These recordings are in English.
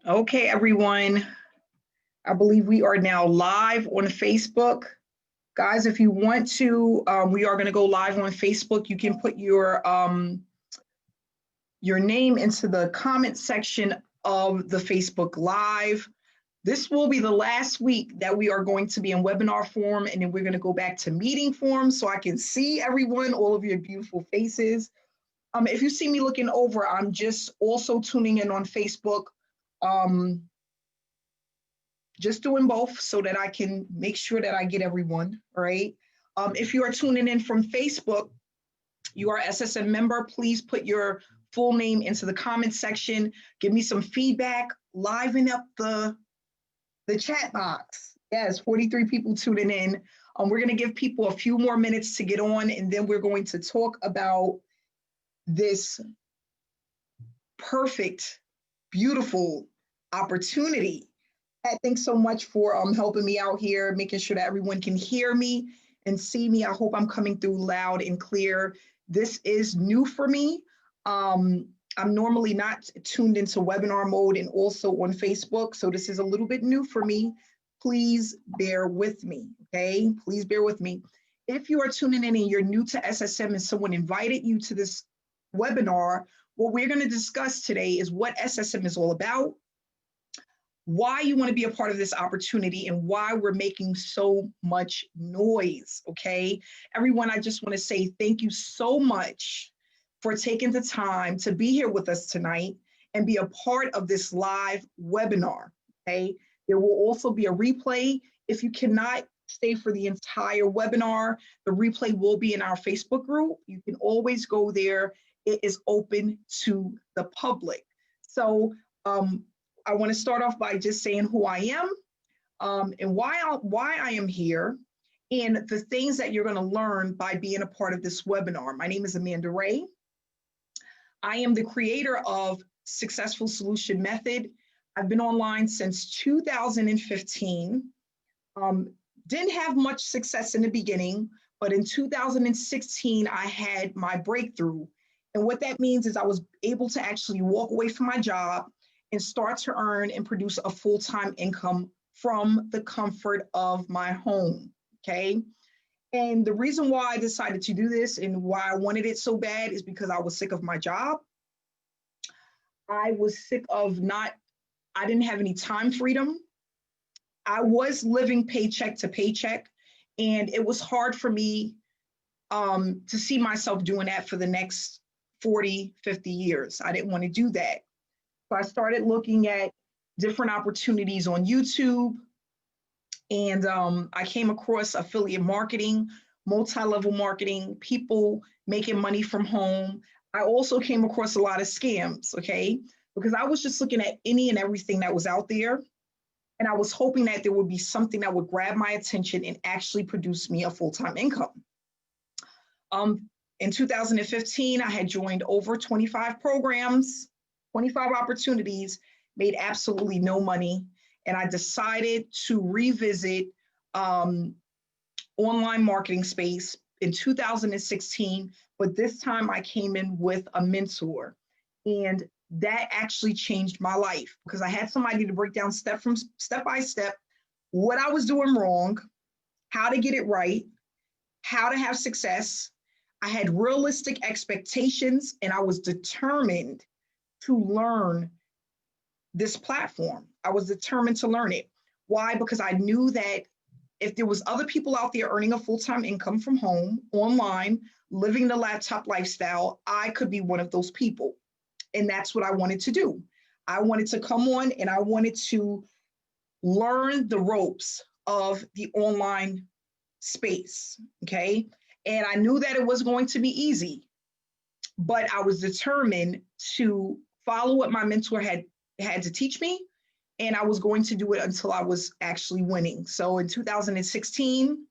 Okay, everyone. I believe we are now live on Facebook. Guys, if you want to, we are going to go live on Facebook. You can put your name into the comment section of the Facebook Live. This will be the last week that we are going to be in webinar form, and then we're going to go back to meeting form so I can see everyone, all of your beautiful faces. If you see me looking over, I'm just also tuning in on Facebook. Just doing both so that I can make sure that I get everyone, right? If you are tuning in from Facebook, you are SSM member, please put your full name into the comment section. Give me some feedback, liven up the chat box. Yes, 43 people tuning in. We're gonna give people a few more minutes to get on, and then we're going to talk about this perfect, beautiful opportunity. Thanks so much for helping me out here, making sure that everyone can hear me and see me. I hope I'm coming through loud and clear. This is new for me. I'm normally not tuned into webinar mode and also on Facebook, so this is a little bit new for me. Please bear with me, okay? Please bear with me. If you are tuning in and you're new to SSM and someone invited you to this webinar, what we're going to discuss today is what SSM is all about, why you want to be a part of this opportunity, and why we're making so much noise, okay? Everyone, I just want to say thank you so much for taking the time to be here with us tonight and be a part of this live webinar, okay? There will also be a replay. If you cannot stay for the entire webinar, the replay will be in our Facebook group. You can always go there. It is open to the public. So, I want to start off by just saying who I am and why I am here and the things that you're going to learn by being a part of this webinar. My name is Amanda Ray. I am the creator of Successful Solution Method. I've been online since 2015. Didn't have much success in the beginning, but in 2016, I had my breakthrough. And what that means is I was able to actually walk away from my job and start to earn and produce a full-time income from the comfort of my home, okay? And the reason why I decided to do this and why I wanted it so bad is because I was sick of my job. I was sick of I didn't have any time freedom. I was living paycheck to paycheck, and it was hard for me to see myself doing that for the next 40, 50 years. I didn't want to do that. So I started looking at different opportunities on YouTube, and I came across affiliate marketing, multi-level marketing, people making money from home. I also came across a lot of scams, okay? Because I was just looking at any and everything that was out there, and I was hoping that there would be something that would grab my attention and actually produce me a full-time income. In 2015, I had joined over 25 programs, 25 opportunities, made absolutely no money. And I decided to revisit online marketing space in 2016, but this time I came in with a mentor. And that actually changed my life because I had somebody to break down step by step what I was doing wrong, how to get it right, how to have success. I had realistic expectations, and I was determined to learn this platform. I was determined to learn it. Why? Because I knew that if there was other people out there earning a full-time income from home, online, living the laptop lifestyle, I could be one of those people. And that's what I wanted to do. I wanted to come on and I wanted to learn the ropes of the online space, okay? And I knew that it was going to be easy, but I was determined to follow what my mentor had to teach me, and I was going to do it until I was actually winning. So in 2016,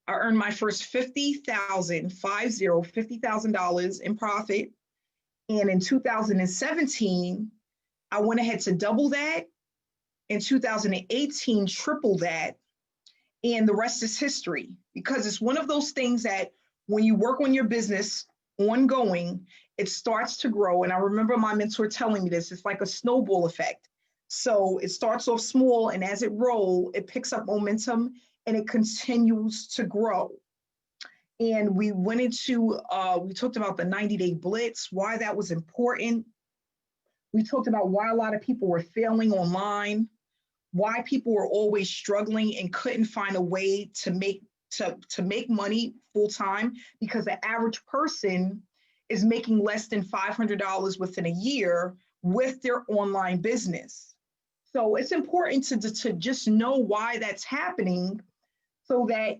I earned my first $50,000 in profit. And in 2017, I went ahead to double that. In 2018, triple that. And the rest is history, because it's one of those things that when you work on your business ongoing, it starts to grow. And I remember my mentor telling me this, it's like a snowball effect. So it starts off small, and as it rolls, it picks up momentum and it continues to grow. And we went into, we talked about the 90-day blitz, why that was important. We talked about why a lot of people were failing online, why people were always struggling and couldn't find a way to make money full time, because the average person is making less than $500 within a year with their online business. So it's important to just know why that's happening, so that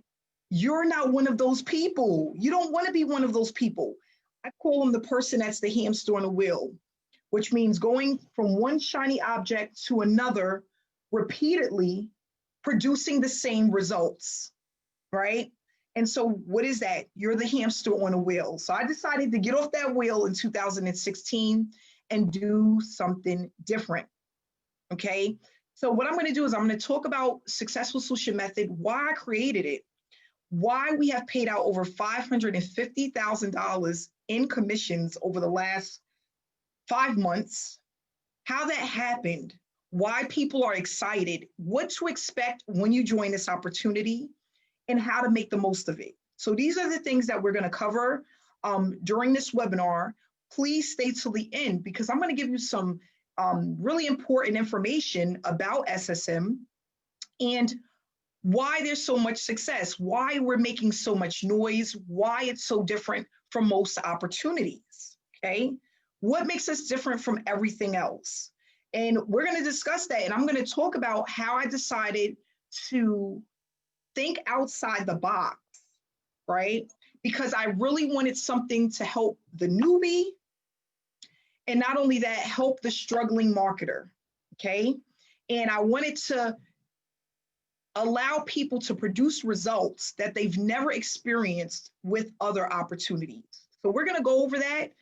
you're not one of those people. You don't want to be one of those people. I call them the person that's the hamster on a wheel, which means going from one shiny object to another repeatedly, producing the same results, right? And so what is that? You're the hamster on a wheel. So I decided to get off that wheel in 2016 and do something different, okay? So what I'm going to do is I'm going to talk about Successful Solution Method, why I created it, why we have paid out over $550,000 in commissions over the last 5 months, how that happened, why people are excited, what to expect when you join this opportunity, and how to make the most of it. So these are the things that we're going to cover during this webinar. Please stay till the end, because I'm going to give you some really important information about SSM and why there's so much success, why we're making so much noise, why it's so different from most opportunities, okay? What makes us different from everything else? And we're going to discuss that, and I'm going to talk about how I decided to think outside the box, right? Because I really wanted something to help the newbie, and not only that, help the struggling marketer, okay? And I wanted to allow people to produce results that they've never experienced with other opportunities. So we're going to go over that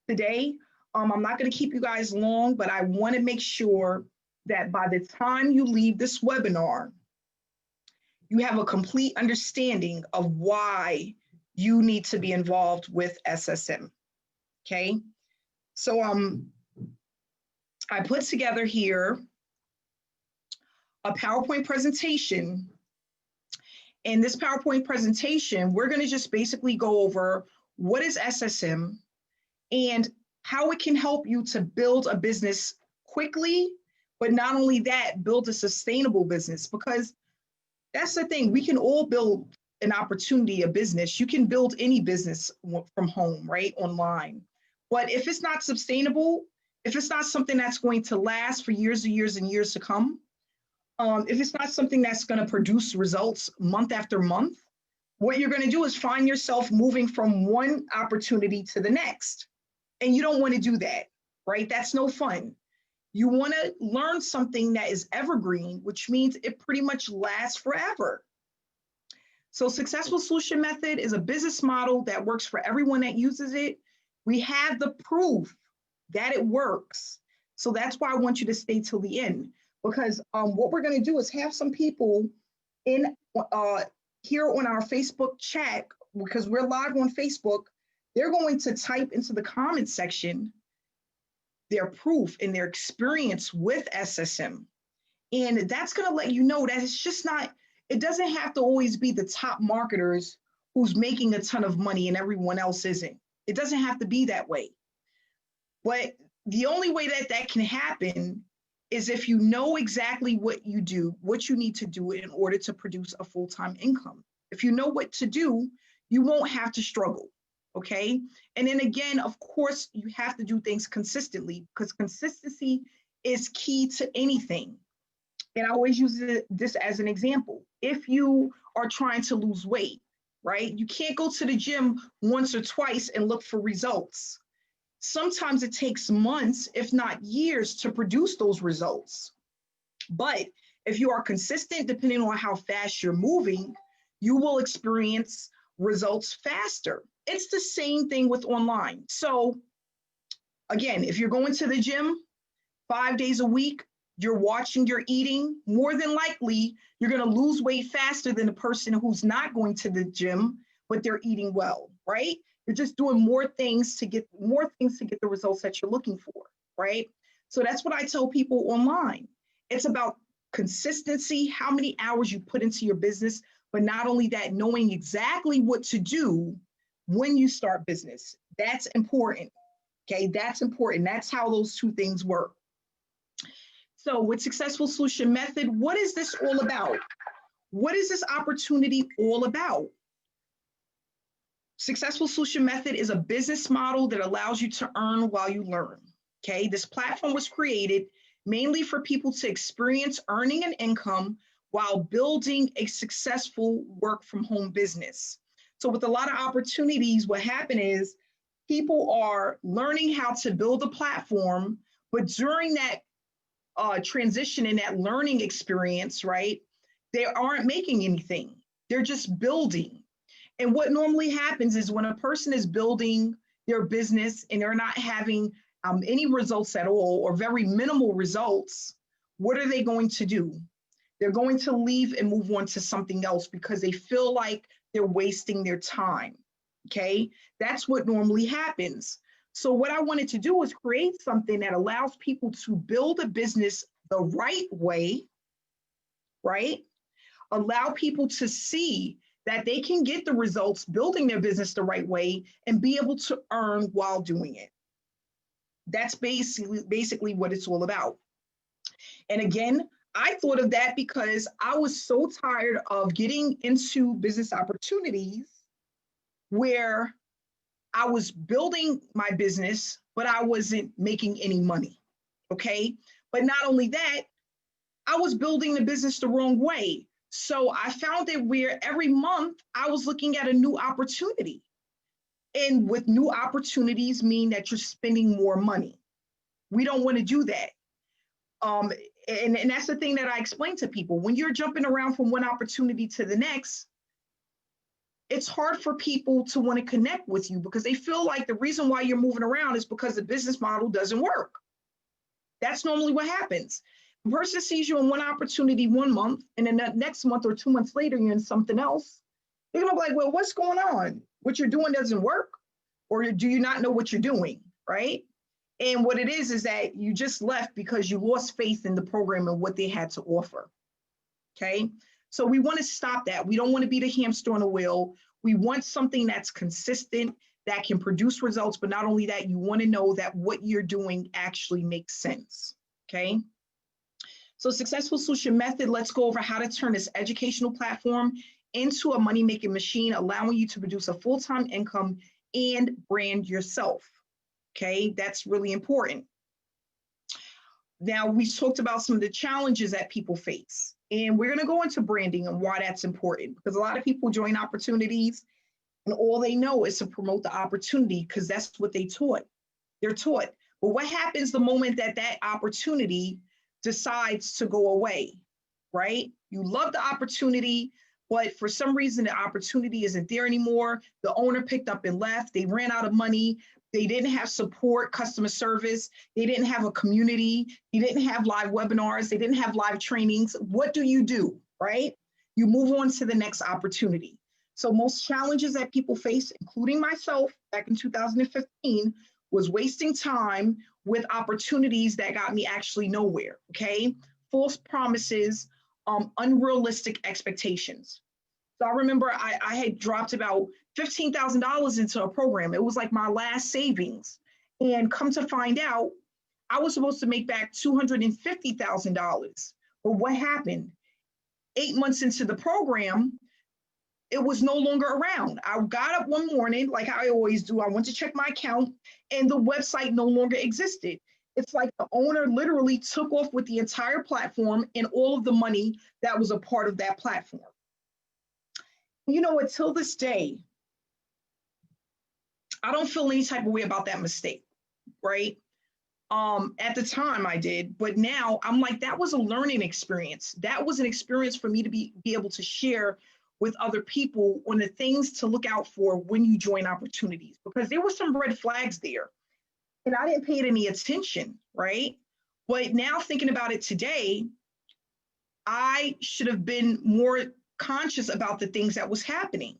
today. I'm not going to keep you guys long, but I want to make sure that by the time you leave this webinar, you have a complete understanding of why you need to be involved with SSM, okay? So I put together here a PowerPoint presentation. In this PowerPoint presentation, we're going to just basically go over what is SSM and how it can help you to build a business quickly, but not only that, build a sustainable business, because that's the thing. We can all build an opportunity, a business. You can build any business from home, right, online. But if it's not sustainable, if it's not something that's going to last for years and years and years to come, if it's not something that's going to produce results month after month, what you're going to do is find yourself moving from one opportunity to the next. And you don't want to do that, right? That's no fun. You want to learn something that is evergreen, which means it pretty much lasts forever. So Successful Solution Method is a business model that works for everyone that uses it. We have the proof that it works. So that's why I want you to stay till the end, because what we're going to do is have some people in here on our Facebook chat, because we're live on Facebook. They're going to type into the comment section their proof and their experience with SSM. And that's going to let you know that it's just not, it doesn't have to always be the top marketers who's making a ton of money and everyone else isn't. It doesn't have to be that way. But the only way that that can happen is if you know exactly what you do, what you need to do in order to produce a full-time income. If you know what to do, you won't have to struggle, okay? And then again, of course, you have to do things consistently, because consistency is key to anything. And I always use this as an example. If you are trying to lose weight, right? You can't go to the gym once or twice and look for results. Sometimes it takes months, if not years, to produce those results. But if you are consistent, depending on how fast you're moving, you will experience results faster. It's the same thing with online. So again, if you're going to the gym 5 days a week, you're watching your eating, more than likely, you're going to lose weight faster than the person who's not going to the gym, but they're eating well, right? You're just doing more things to get the results that you're looking for, right? So that's what I tell people online. It's about consistency, how many hours you put into your business, but not only that, knowing exactly what to do when you start business. That's important. Okay, that's important. That's how those two things work. So with Successful Solution Method, what is this all about? What is this opportunity all about? Successful Solution Method is a business model that allows you to earn while you learn. Okay, this platform was created mainly for people to experience earning an income while building a successful work from home business. So with a lot of opportunities, what happened is people are learning how to build a platform, but during that transition and that learning experience, right, they aren't making anything. They're just building. And what normally happens is when a person is building their business and they're not having any results at all or very minimal results, what are they going to do? They're going to leave and move on to something else because they feel like they're wasting their time. Okay, that's what normally happens. So what I wanted to do is create something that allows people to build a business the right way, right? Allow people to see that they can get the results building their business the right way and be able to earn while doing it. That's basically what it's all about. And again, I thought of that because I was so tired of getting into business opportunities where I was building my business, but I wasn't making any money, okay? But not only that, I was building the business the wrong way. So I found it where every month I was looking at a new opportunity. And with new opportunities mean that you're spending more money. We don't want to do that. And that's the thing that I explain to people. When you're jumping around from one opportunity to the next, it's hard for people to want to connect with you because they feel like the reason why you're moving around is because the business model doesn't work. That's normally what happens. A person sees you in one opportunity 1 month, and then the next month or 2 months later, you're in something else. They're gonna be like, well, what's going on? What you're doing doesn't work, or do you not know what you're doing, right? And what it is that you just left because you lost faith in the program and what they had to offer, okay? So we want to stop that. We don't want to be the hamster on the wheel. We want something that's consistent, that can produce results, but not only that, you want to know that what you're doing actually makes sense, okay? So Successful Solution Method, let's go over how to turn this educational platform into a money-making machine, allowing you to produce a full-time income and brand yourself, okay? That's really important. Now, we talked about some of the challenges that people face, and we're gonna go into branding and why that's important, because a lot of people join opportunities and all they know is to promote the opportunity because that's what they're taught. But what happens the moment that that opportunity decides to go away, right? You love the opportunity, but for some reason the opportunity isn't there anymore. The owner picked up and left. They ran out of money. They didn't have support, customer service. They didn't have a community. They didn't have live webinars. They didn't have live trainings. What do, right? You move on to the next opportunity. So most challenges that people face, including myself back in 2015, was wasting time with opportunities that got me actually nowhere, okay? False promises, unrealistic expectations. So I remember I had dropped about $15,000 into a program. It was like my last savings. And come to find out, I was supposed to make back $250,000. But what happened? 8 months into the program, it was no longer around. I got up one morning, like I always do. I went to check my account and the website no longer existed. It's like the owner literally took off with the entire platform and all of the money that was a part of that platform. You know, until this day, I don't feel any type of way about that mistake, right? At the time I did, but now I'm like, that was a learning experience. That was an experience for me to be able to share with other people on the things to look out for when you join opportunities, because there were some red flags there and I didn't pay it any attention, right? But now thinking about it today, I should have been more conscious about the things that was happening,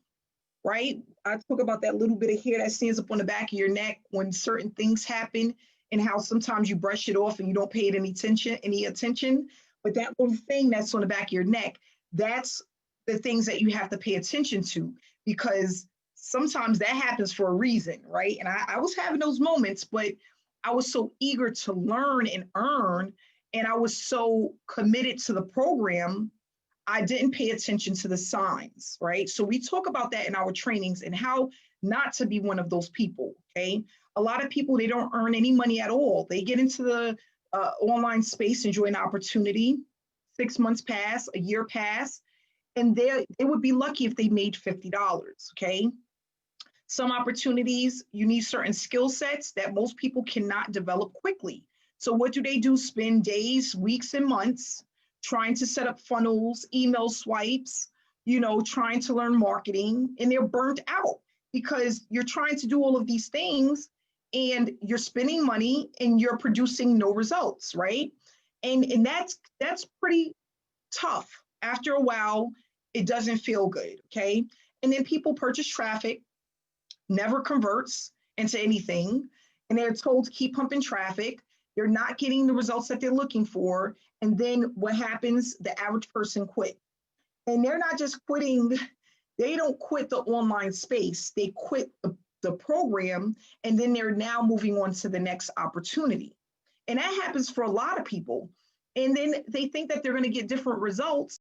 right? I talk about that little bit of hair that stands up on the back of your neck when certain things happen and how sometimes you brush it off and you don't pay it any attention. But that little thing that's on the back of your neck, that's the things that you have to pay attention to, because sometimes that happens for a reason, right? And I was having those moments, but I was so eager to learn and earn, and I was so committed to the program, I didn't pay attention to the signs, right? So we talk about that in our trainings and how not to be one of those people, okay? A lot of people, they don't earn any money at all. They get into the online space, enjoy an opportunity, 6 months pass, a year pass, and they would be lucky if they made $50, okay? Some opportunities, you need certain skill sets that most people cannot develop quickly. So what do? Spend days, weeks, and months trying to set up funnels, email swipes, trying to learn marketing, and they're burnt out because you're trying to do all of these things and you're spending money and you're producing no results, right? And that's pretty tough. After a while, it doesn't feel good, okay? And then people purchase traffic, never converts into anything, and they're told to keep pumping traffic. They're not getting the results that they're looking for. And then what happens? The average person quit. And they're not just quitting, they don't quit the online space, they quit the program, and then they're now moving on to the next opportunity. And that happens for a lot of people. And then they think that they're going to get different results.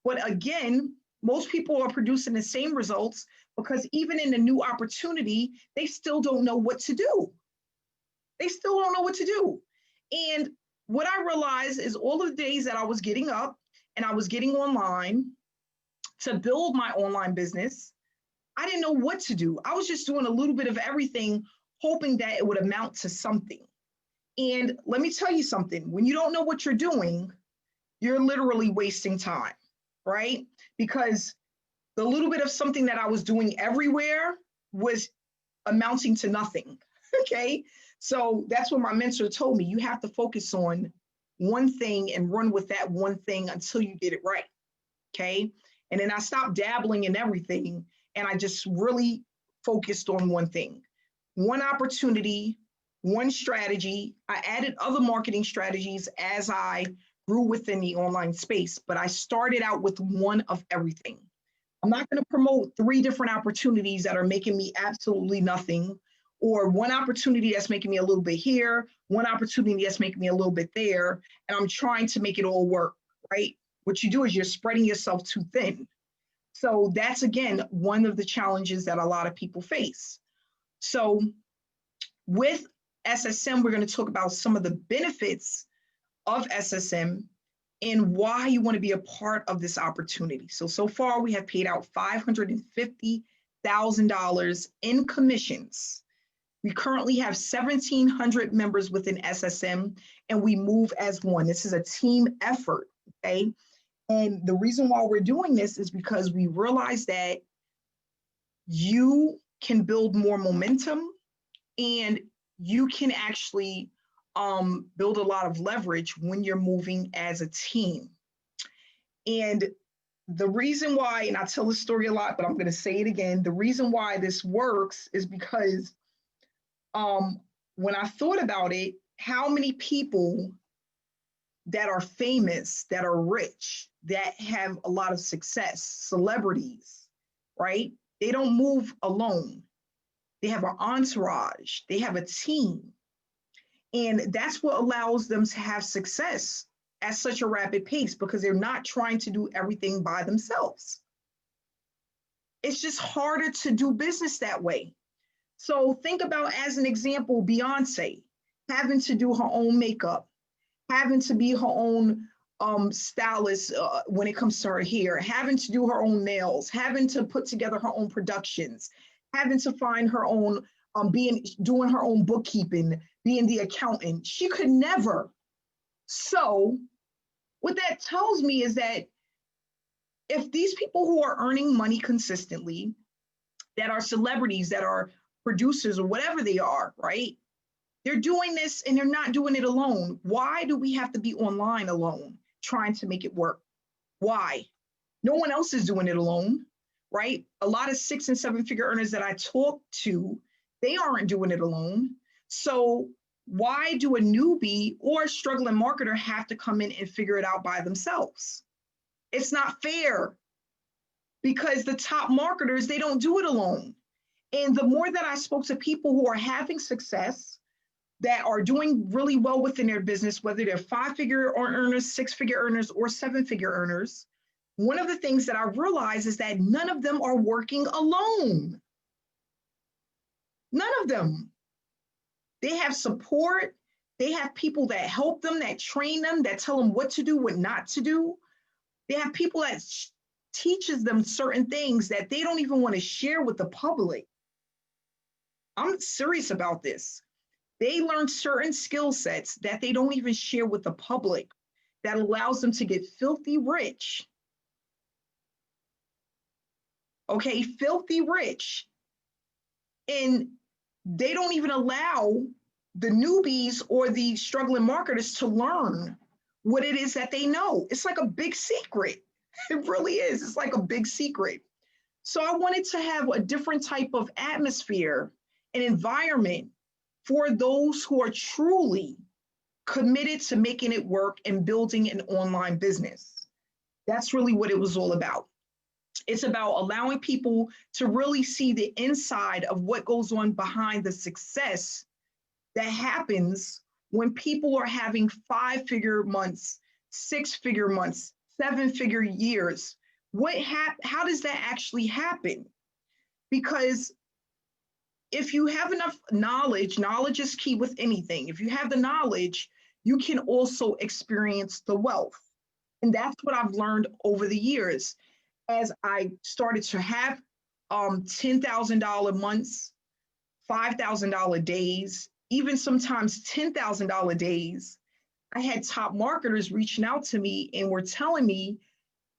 But again, most people are producing the same results because even in a new opportunity, they still don't know what to do. They still don't know what to do. And what I realized is all of the days that I was getting up and I was getting online to build my online business, I didn't know what to do. I was just doing a little bit of everything, hoping that it would amount to something. And let me tell you something, when you don't know what you're doing, you're literally wasting time, right? Because the little bit of something that I was doing everywhere was amounting to nothing, okay? So that's what my mentor told me. You have to focus on one thing and run with that one thing until you get it right, okay? And then I stopped dabbling in everything and I just really focused on one thing, one opportunity, one strategy. I added other marketing strategies as I grew within the online space, but I started out with one of everything. I'm not going to promote 3 different opportunities that are making me absolutely nothing, or one opportunity that's making me a little bit here, one opportunity that's making me a little bit there, and I'm trying to make it all work, right? What you do is you're spreading yourself too thin. So that's, again, one of the challenges that a lot of people face. So with SSM, we're going to talk about some of the benefits of SSM and why you want to be a part of this opportunity. So far we have paid out $550,000 in commissions. We currently have 1,700 members within SSM, and we move as one. This is a team effort, okay? And the reason why we're doing this is because we realize that you can build more momentum and you can actually build a lot of leverage when you're moving as a team. And the reason why, and I tell this story a lot, but I'm going to say it again, the reason why this works is because when I thought about it, how many people that are famous, that are rich, that have a lot of success, celebrities, right? They don't move alone. They have an entourage, they have a team. And that's what allows them to have success at such a rapid pace, because they're not trying to do everything by themselves. It's just harder to do business that way. So think about, as an example, Beyonce having to do her own makeup, having to be her own stylist when it comes to her hair, having to do her own nails, having to put together her own productions, having to find her own, doing her own bookkeeping, being the accountant. She could never. So what that tells me is that if these people who are earning money consistently, that are celebrities, that are producers or whatever they are, right? They're doing this and they're not doing it alone. Why do we have to be online alone trying to make it work? Why? No one else is doing it alone, right? A lot of 6- and 7-figure earners that I talk to, they aren't doing it alone. So Why do a newbie or a struggling marketer have to come in and figure it out by themselves? It's not fair, because the top marketers, they don't do it alone. And the more that I spoke to people who are having success, that are doing really well within their business, whether they're 5-figure earners, 6-figure earners, or 7-figure earners, one of the things that I realized is that none of them are working alone. None of them. They have support. They have people that help them, that train them, that tell them what to do, what not to do. They have people that teaches them certain things that they don't even want to share with the public. I'm serious about this. They learn certain skill sets that they don't even share with the public, that allows them to get filthy rich. Okay, filthy rich. And they don't even allow the newbies or the struggling marketers to learn what it is that they know. It's like a big secret. It really is. It's like a big secret. So I wanted to have a different type of atmosphere and environment for those who are truly committed to making it work and building an online business. That's really what it was all about. It's about allowing people to really see the inside of what goes on behind the success that happens when people are having 5-figure months, 6-figure months, 7-figure years. How does that actually happen? Because if you have enough knowledge, knowledge is key with anything. If you have the knowledge, you can also experience the wealth. And that's what I've learned over the years. As I started to have $10,000 months, $5,000 days, even sometimes $10,000 days, I had top marketers reaching out to me and were telling me,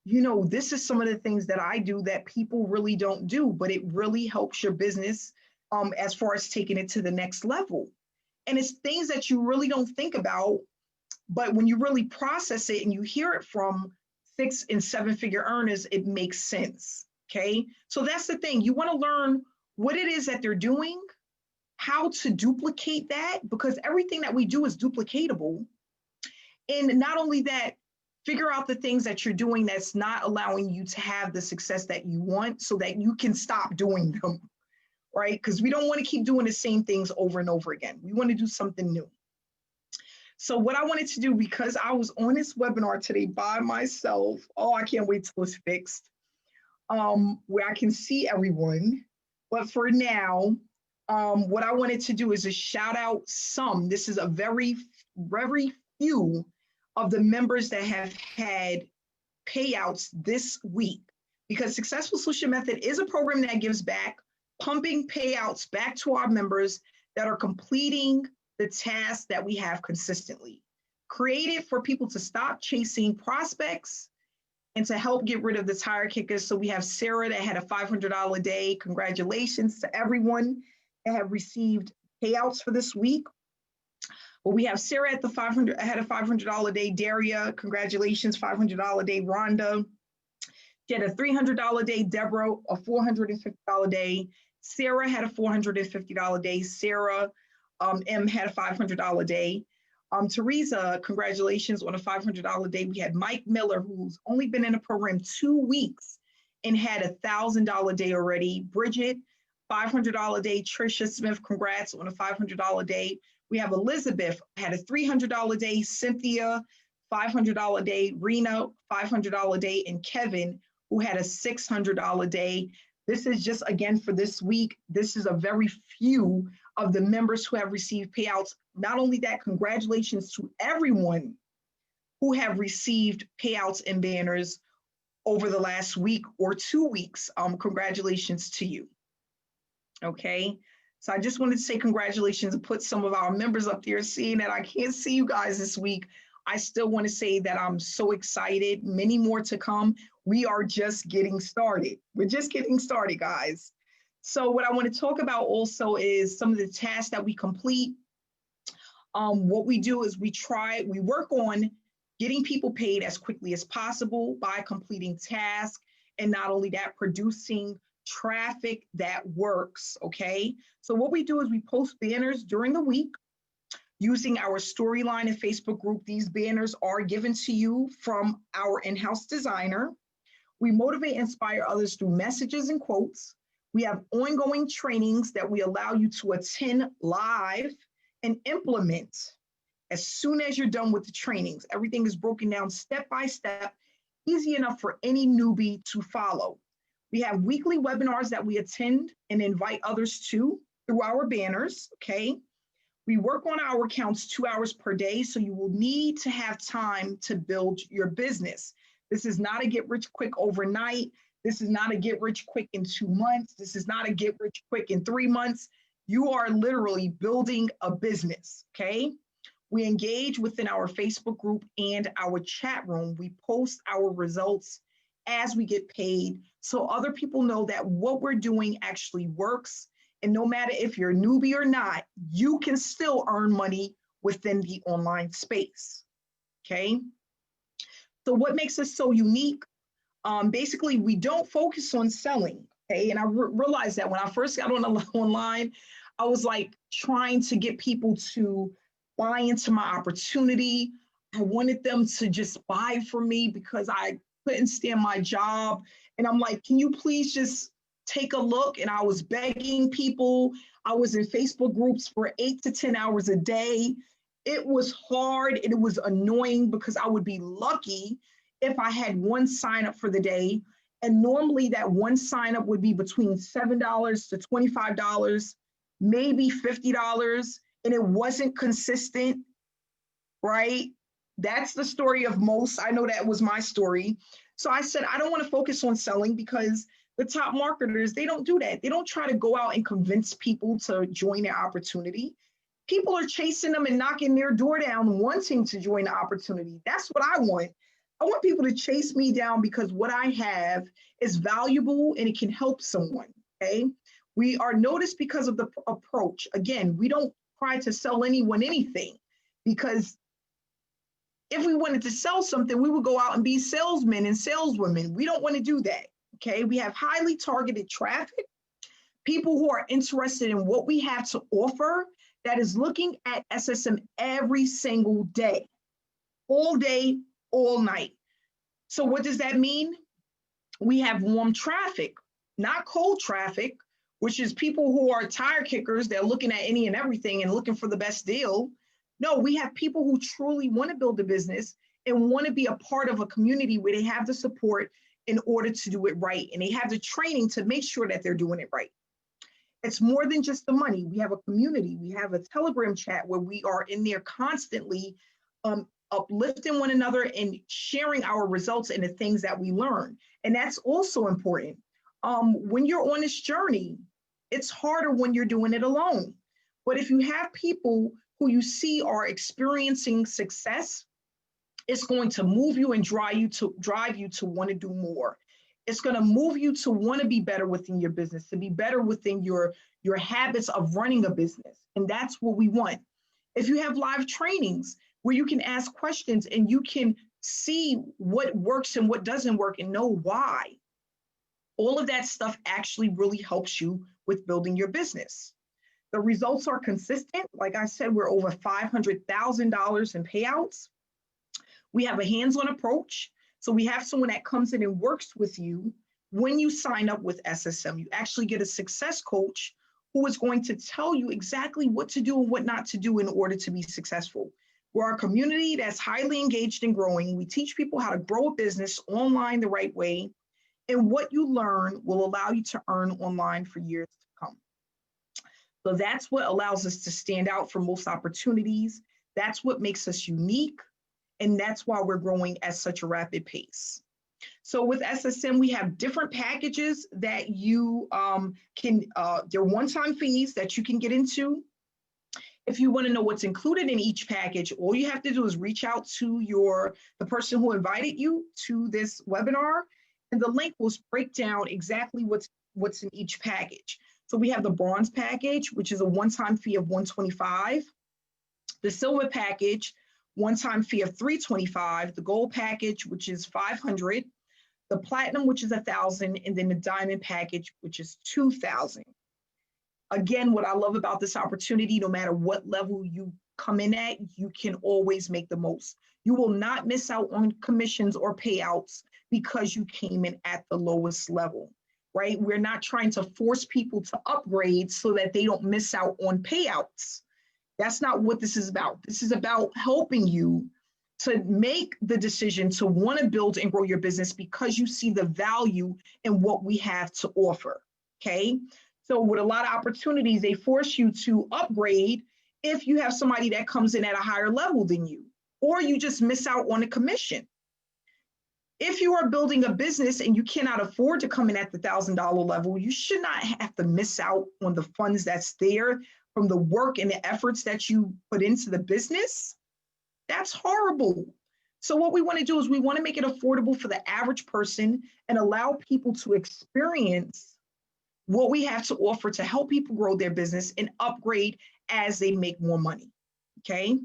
this is some of the things that I do that people really don't do, but it really helps your business as far as taking it to the next level. And it's things that you really don't think about, but when you really process it and you hear it from 6- and 7-figure earners, it makes sense, okay? So that's the thing. You want to learn what it is that they're doing, how to duplicate that, because everything that we do is duplicatable. And not only that, figure out the things that you're doing that's not allowing you to have the success that you want so that you can stop doing them, right? Because we don't want to keep doing the same things over and over again. We want to do something new. So what I wanted to do, because I was on this webinar today by myself, I can't wait till it's fixed, where I can see everyone. But for now, what I wanted to do is just shout out some. This is a very, very few of the members that have had payouts this week, because Successful Solution Method is a program that gives back, pumping payouts back to our members that are completing the tasks that we have consistently. Created for people to stop chasing prospects and to help get rid of the tire kickers. So we have Sarah that had a $500 a day. Congratulations to everyone that have received payouts for this week. Well, we have Sarah at the had a $500 a day. Daria, congratulations, $500 a day. Rhonda, she had a $300 a day. Deborah, a $450 a day. Sarah had a $450 a day. Sarah M had a $500 a day. Teresa, congratulations on a $500 a day. We had Mike Miller, who's only been in the program 2 weeks and had a $1,000 a day already. Bridget, $500 a day. Trisha Smith, congrats on a $500 a day. We have Elizabeth, had a $300 a day. Cynthia, $500 a day. Rena, $500 a day. And Kevin, who had a $600 a day. This is just, again, for this week. This is a very few of the members who have received payouts. Not only that, congratulations to everyone who have received payouts and banners over the last week or 2 weeks. Congratulations to you. Okay, so I just wanted to say congratulations and put some of our members up there. Seeing that I can't see you guys this week, I still want to say that I'm so excited. Many more to come. We are just getting started. We're just getting started, guys. So what I want to talk about also is some of the tasks that we complete. What we do is we work on getting people paid as quickly as possible by completing tasks, and not only that, producing traffic that works, okay? So what we do is we post banners during the week. using our storyline and Facebook group. These banners are given to you from our in-house designer. We motivate and inspire others through messages and quotes. We have ongoing trainings that we allow you to attend live and implement as soon as you're done with the trainings. Everything is broken down step by step, easy enough for any newbie to follow. We have weekly webinars that we attend and invite others to through our banners, okay? We work on our accounts 2 hours per day, so you will need to have time to build your business. This is not a get rich quick overnight. This is not a get rich quick in 2 months. This is not a get rich quick in 3 months. You are literally building a business, okay? We engage within our Facebook group and our chat room. We post our results as we get paid so other people know that what we're doing actually works. And no matter if you're a newbie or not, you can still earn money within the online space, okay? So what makes us so unique? Basically, we don't focus on selling, okay? And I realized that when I first got on online, I was like trying to get people to buy into my opportunity. I wanted them to just buy from me because I couldn't stand my job. And I'm like, can you please just take a look? And I was begging people. I was in Facebook groups for 8 to 10 hours a day. It was hard and it was annoying because I would be lucky if I had one sign up for the day. And normally that one sign up would be between $7 to $25, maybe $50, and it wasn't consistent, right? That's the story of most. I know that was my story. So I said, I don't want to focus on selling because the top marketers, they don't do that. They don't try to go out and convince people to join their opportunity. People are chasing them and knocking their door down, wanting to join the opportunity. That's what I want. I want people to chase me down because what I have is valuable and it can help someone, okay? We are noticed because of the approach. Again, we don't try to sell anyone anything because if we wanted to sell something, we would go out and be salesmen and saleswomen. We don't want to do that, okay? We have highly targeted traffic, people who are interested in what we have to offer that is looking at SSM every single day, all night. So what does that mean? We have warm traffic, not cold traffic, which is people who are tire kickers. They're looking at any and everything and looking for the best deal. No, we have people who truly want to build a business and want to be a part of a community where they have the support in order to do it right. And they have the training to make sure that they're doing it right. It's more than just the money. We have a community. We have a Telegram chat where we are in there constantly uplifting one another and sharing our results and the things that we learn. And that's also important. When you're on this journey, it's harder when you're doing it alone. But if you have people who you see are experiencing success, it's going to move you and drive you to want to do more. It's going to move you to want to be better within your business, to be better within your habits of running a business. And that's what we want. If you have live trainings where you can ask questions and you can see what works and what doesn't work and know why, all of that stuff actually really helps you with building your business. The results are consistent. Like I said, we're over $500,000 in payouts. We have a hands-on approach. So we have someone that comes in and works with you when you sign up with SSM. You actually get a success coach who is going to tell you exactly what to do and what not to do in order to be successful. We're a community that's highly engaged and growing. We teach people how to grow a business online the right way. And what you learn will allow you to earn online for years to come. So that's what allows us to stand out from most opportunities. That's what makes us unique. And that's why we're growing at such a rapid pace. So with SSM, we have different packages that you they're one-time fees that you can get into. If you want to know what's included in each package, all you have to do is reach out to the person who invited you to this webinar, and the link will break down exactly what's in each package. So we have the bronze package, which is a one-time fee of $125. The silver package, one-time fee of $325. The gold package, which is $500. The platinum, which is $1,000, and then the diamond package, which is $2,000. Again, what I love about this opportunity, no matter what level you come in at, you can always make the most. You will not miss out on commissions or payouts because you came in at the lowest level, right? We're not trying to force people to upgrade so that they don't miss out on payouts. That's not what this is about. This is about helping you to make the decision to want to build and grow your business because you see the value in what we have to offer, okay? So with a lot of opportunities, they force you to upgrade if you have somebody that comes in at a higher level than you, or you just miss out on a commission. If you are building a business and you cannot afford to come in at the $1,000 level, you should not have to miss out on the funds that's there from the work and the efforts that you put into the business. That's horrible. So what we want to do is we want to make it affordable for the average person and allow people to experience what we have to offer to help people grow their business and upgrade as they make more money, okay?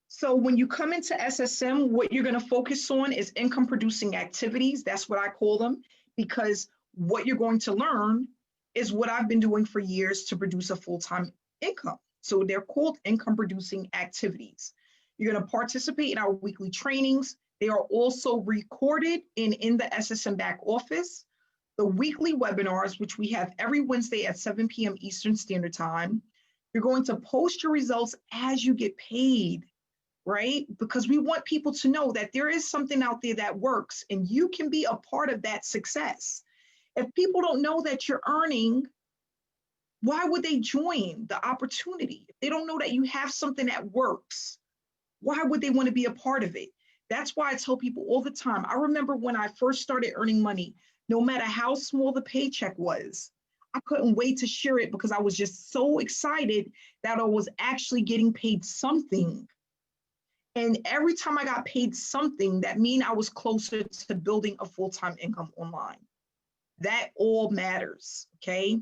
So when you come into SSM, what you're going to focus on is income producing activities. That's what I call them, because what you're going to learn is what I've been doing for years to produce a full-time income. So they're called income producing activities. You're going to participate in our weekly trainings. They are also recorded in the SSM back office. The weekly webinars, which we have every Wednesday at 7 p.m. Eastern Standard Time. You're going to post your results as you get paid, right? Because we want people to know that there is something out there that works and you can be a part of that success. If people don't know that you're earning, why would they join the opportunity? If they don't know that you have something that works, why would they want to be a part of it? That's why I tell people all the time. I remember when I first started earning money, no matter how small the paycheck was, I couldn't wait to share it because I was just so excited that I was actually getting paid something. And every time I got paid something, that means I was closer to building a full-time income online. That all matters, okay?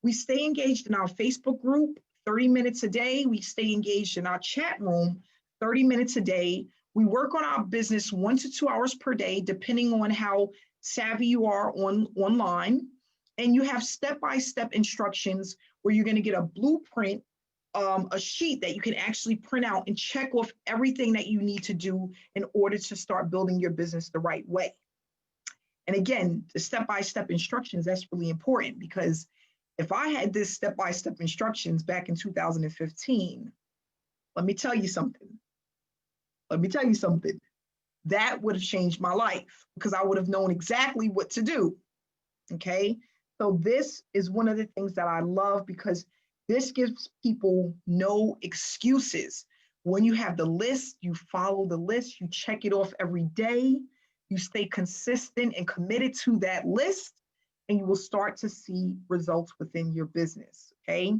We stay engaged in our Facebook group 30 minutes a day. We stay engaged in our chat room 30 minutes a day. We work on our business 1 to 2 hours per day, depending on how savvy you are online. And you have step-by-step instructions where you're going to get a blueprint, a sheet that you can actually print out and check off everything that you need to do in order to start building your business the right way. And again, the step-by-step instructions, that's really important because if I had this step-by-step instructions back in 2015, let me tell you something. That would have changed my life because I would have known exactly what to do, okay? So this is one of the things that I love because this gives people no excuses. When you have the list, you follow the list, you check it off every day, you stay consistent and committed to that list, and you will start to see results within your business, okay?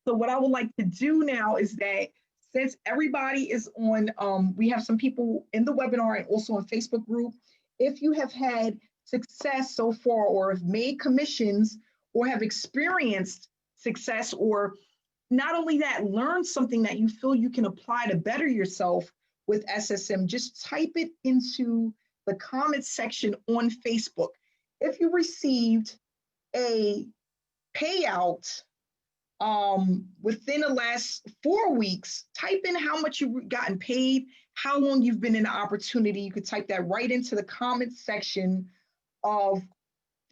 So what I would like to do now is that since everybody is on, we have some people in the webinar and also on Facebook group, if you have had success so far or have made commissions or have experienced success or not only that, learn something that you feel you can apply to better yourself with SSM, just type it into the comment section on Facebook. If you received a payout within the last 4 weeks, type in how much you've gotten paid, how long you've been in the opportunity. You could type that right into the comment section of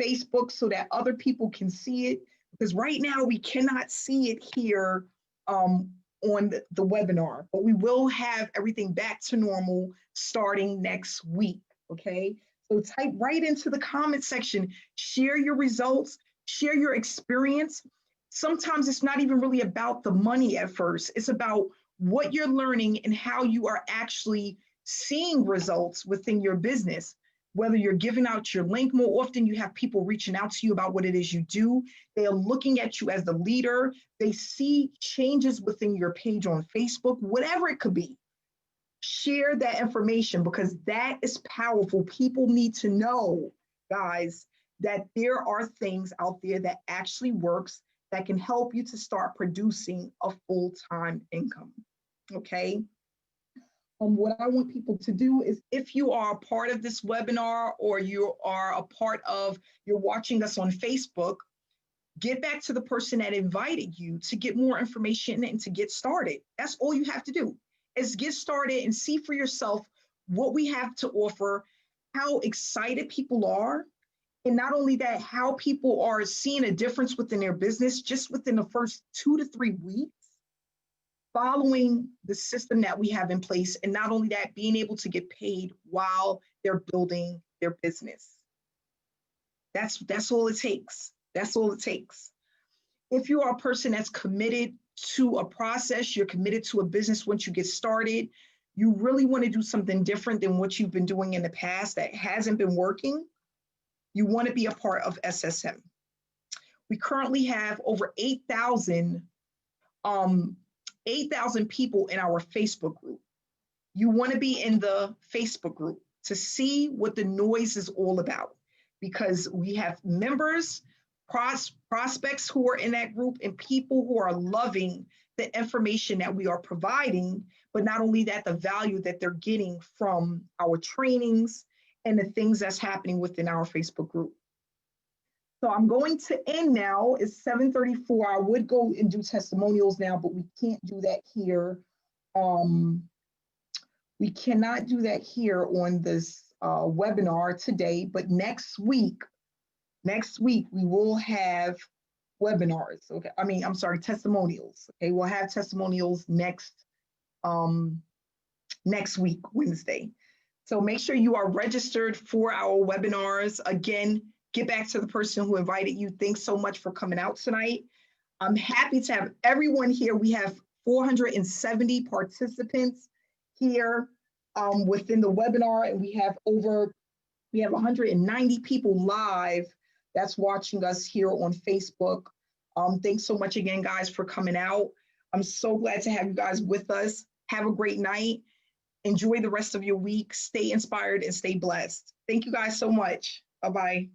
Facebook so that other people can see it. Because right now we cannot see it here on the webinar, but we will have everything back to normal starting next week, okay? So type right into the comment section, share your results, share your experience. Sometimes it's not even really about the money at first. It's about what you're learning and how you are actually seeing results within your business. Whether you're giving out your link, more often you have people reaching out to you about what it is you do. They are looking at you as the leader. They see changes within your page on Facebook, whatever it could be. Share that information because that is powerful. People need to know, guys, that there are things out there that actually works that can help you to start producing a full-time income, okay? What I want people to do is if you are a part of this webinar or you are a part of, you're watching us on Facebook, Get back to the person that invited you to get more information and to get started. That's all you have to do, is get started and see for yourself what we have to offer, how excited people are. And not only that, how people are seeing a difference within their business just within the first 2 to 3 weeks following the system that we have in place. And not only that, being able to get paid while they're building their business. That's all it takes. That's all it takes. If you are a person that's committed to a process, you're committed to a business once you get started, you really want to do something different than what you've been doing in the past that hasn't been working, you want to be a part of SSM. We currently have over 8,000 people in our Facebook group. You want to be in the Facebook group to see what the noise is all about, because we have members, prospects who are in that group, and people who are loving the information that we are providing, but not only that, the value that they're getting from our trainings and the things that's happening within our Facebook group. So I'm going to end now. It's 7:34. I would go and do testimonials now, but we can't do that here. We cannot do that here on this webinar today, but next week we will have webinars. Okay, I'm sorry, testimonials. Okay, we'll have testimonials next week, Wednesday. So make sure you are registered for our webinars. Again, get back to the person who invited you. Thanks so much for coming out tonight. I'm happy to have everyone here. We have 470 participants here within the webinar, and we have 190 people live that's watching us here on Facebook. Thanks so much again, guys, for coming out. I'm so glad to have you guys with us. Have a great night. Enjoy the rest of your week. Stay inspired and stay blessed. Thank you guys so much. Bye-bye.